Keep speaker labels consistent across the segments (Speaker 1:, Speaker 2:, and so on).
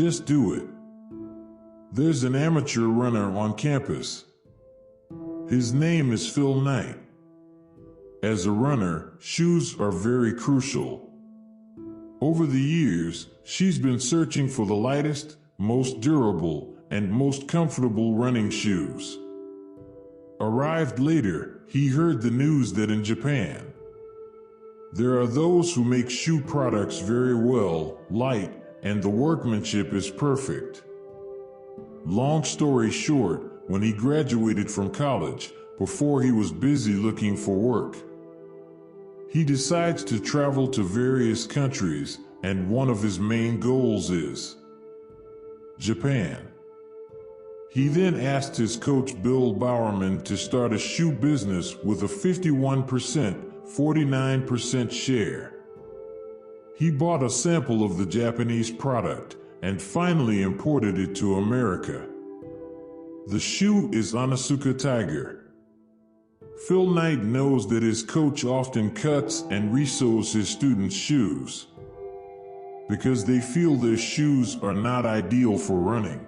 Speaker 1: just do it. There's an amateur runner on campus. His name is Phil Knight. As a runner, shoes are very crucial. Over the years, she's been searching for the lightest, most durable, and most comfortable running shoes. Arrived later, he heard the news that in Japan, there are those who make shoe products very well, light, and the workmanship is perfect. Long story short, when he graduated from college, before he was busy looking for work, he decides to travel to various countries, and one of his main goals is Japan. He then asked his coach Bill Bowerman to start a shoe business with a 51%-49% share. He bought a sample of the Japanese product and finally imported it to America. The shoe is Onitsuka Tiger. Phil Knight knows that his coach often cuts and resews his students' shoes because they feel their shoes are not ideal for running.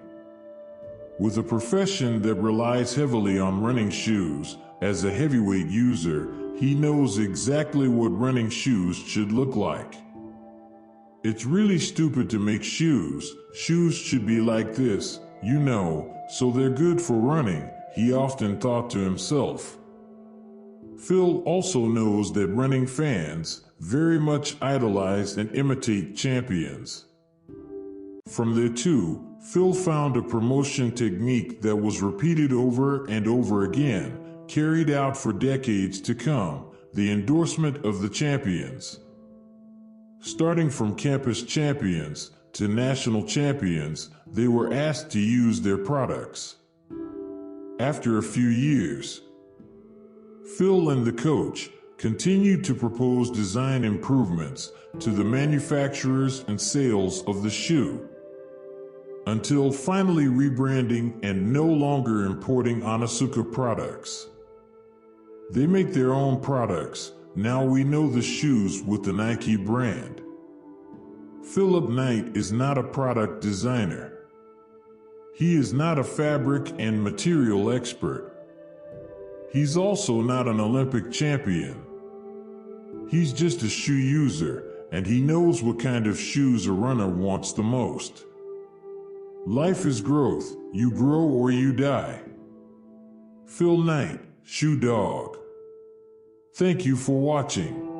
Speaker 1: With a profession that relies heavily on running shoes, as a heavyweight user, he knows exactly what running shoes should look like. It's really stupid to make shoes. Shoes should be like this, you know, so they're good for running, he often thought to himself. Phil also knows that running fans very much idolize and imitate champions. From there too, Phil found a promotion technique that was repeated over and over again, carried out for decades to come, the endorsement of the champions. Starting from campus champions to national champions, they were asked to use their products. After a few years, Phil and the coach continued to propose design improvements to the manufacturers and sales of the shoe, until finally rebranding and no longer importing Onitsuka products. They make their own products. Now we know the shoes with the Nike brand. Philip Knight is not a product designer. He is not a fabric and material expert. He's also not an Olympic champion. He's just a shoe user, and he knows what kind of shoes a runner wants the most. Life is growth. You grow or you die. Phil Knight, Shoe Dog. Thank you for watching.